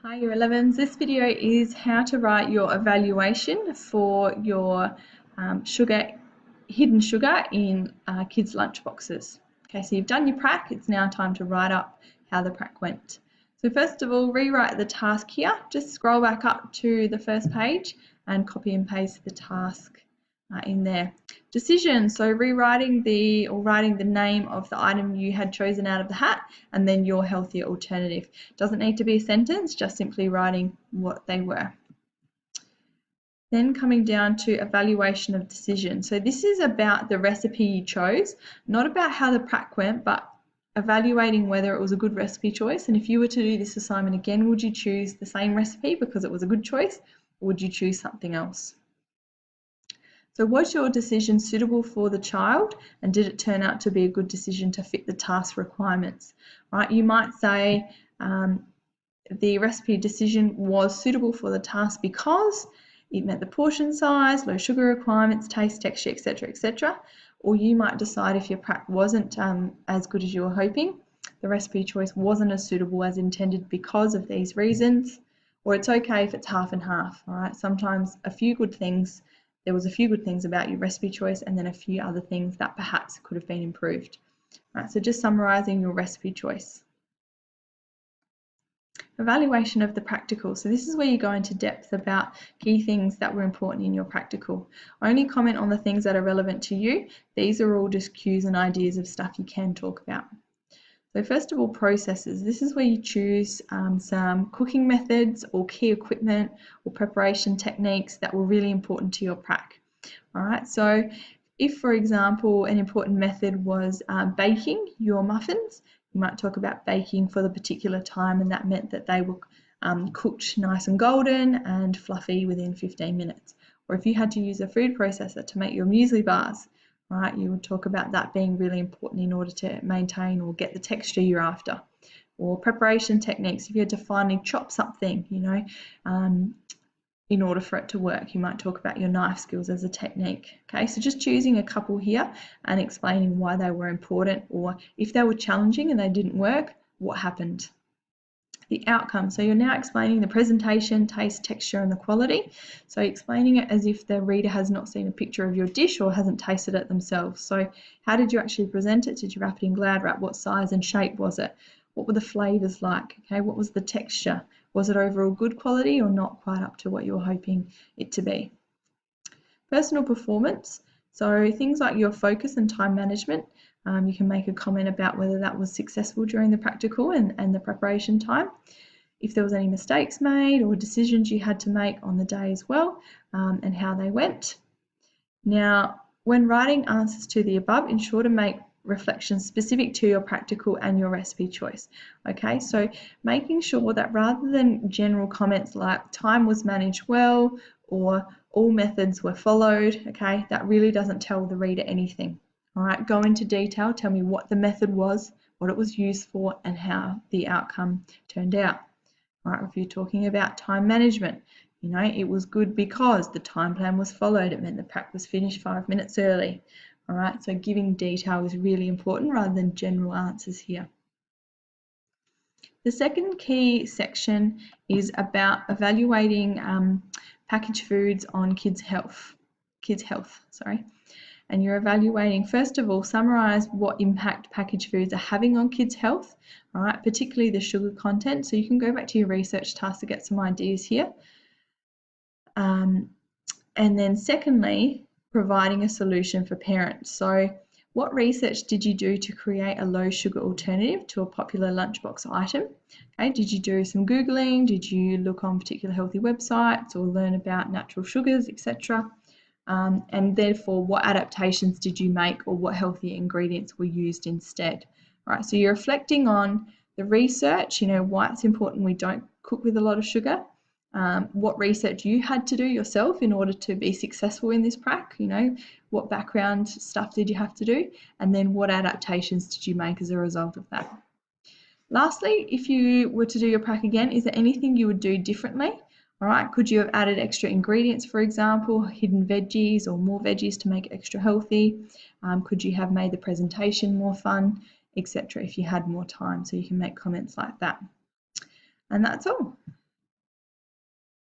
Hi Year 11s, this video is how to write your evaluation for your hidden sugar in kids' lunchboxes. Okay, so you've done your prac, it's now time to write up how the prac went. So first of all, rewrite the task here, just scroll back up to the first page and copy and paste the task in there. Decision, so writing the name of the item you had chosen out of the hat and then your healthier alternative. Doesn't need to be a sentence, just simply writing what they were. Then coming down to evaluation of decision. So this is about the recipe you chose, not about how the prac went, but evaluating whether it was a good recipe choice. And if you were to do this assignment again, would you choose the same recipe because it was a good choice, or would you choose something else? So was your decision suitable for the child, and did it turn out to be a good decision to fit the task requirements? Right? You might say the recipe decision was suitable for the task because it met the portion size, low sugar requirements, taste, texture, etc., etc. Or you might decide if your prac wasn't as good as you were hoping, the recipe choice wasn't as suitable as intended because of these reasons, or it's okay if it's half and half. All right, sometimes there was a few good things about your recipe choice and then a few other things that perhaps could have been improved. Right, so just summarising your recipe choice. Evaluation of the practical. So this is where you go into depth about key things that were important in your practical. Only comment on the things that are relevant to you. These are all just cues and ideas of stuff you can talk about. So first of all, processes. This is where you choose some cooking methods or key equipment or preparation techniques that were really important to your prac. All right, so if, for example, an important method was baking your muffins, you might talk about baking for the particular time, and that meant that they were cooked nice and golden and fluffy within 15 minutes. Or if you had to use a food processor to make your muesli bars, right, you would talk about that being really important in order to maintain or get the texture you're after. Or preparation techniques, if you had to finely chop something, in order for it to work, you might talk about your knife skills as a technique. Okay, so just choosing a couple here and explaining why they were important, or if they were challenging and they didn't work, what happened. The outcome, so you're now explaining the presentation, taste, texture and the quality. So explaining it as if the reader has not seen a picture of your dish or hasn't tasted it themselves. So how did you actually present it? Did you wrap it in Glad wrap? What size and shape was it? What were the flavours like? Okay, what was the texture? Was it overall good quality or not quite up to what you were hoping it to be? Personal performance, so things like your focus and time management. You can make a comment about whether that was successful during the practical and the preparation time. If there was any mistakes made or decisions you had to make on the day as well, and how they went. Now, when writing answers to the above, ensure to make reflections specific to your practical and your recipe choice. Okay, so making sure that rather than general comments like time was managed well or all methods were followed, okay, that really doesn't tell the reader anything. All right, go into detail, tell me what the method was, what it was used for, and how the outcome turned out. All right, if you're talking about time management, it was good because the time plan was followed. It meant the prac was finished 5 minutes early. All right, so giving detail is really important rather than general answers here. The second key section is about evaluating packaged foods on kids' health. And you're evaluating, first of all, summarise what impact packaged foods are having on kids' health, all right, particularly the sugar content. So you can go back to your research task to get some ideas here. And then secondly, providing a solution for parents. So what research did you do to create a low sugar alternative to a popular lunchbox item? Okay, did you do some Googling? Did you look on particular healthy websites or learn about natural sugars, etc.? And therefore, what adaptations did you make or what healthy ingredients were used instead? All right, so you're reflecting on the research, why it's important we don't cook with a lot of sugar, what research you had to do yourself in order to be successful in this prac, what background stuff did you have to do, and then what adaptations did you make as a result of that. Lastly, if you were to do your prac again, is there anything you would do differently? All right, could you have added extra ingredients, for example, hidden veggies or more veggies to make it extra healthy? Could you have made the presentation more fun, etc., if you had more time? So you can make comments like that. And that's all.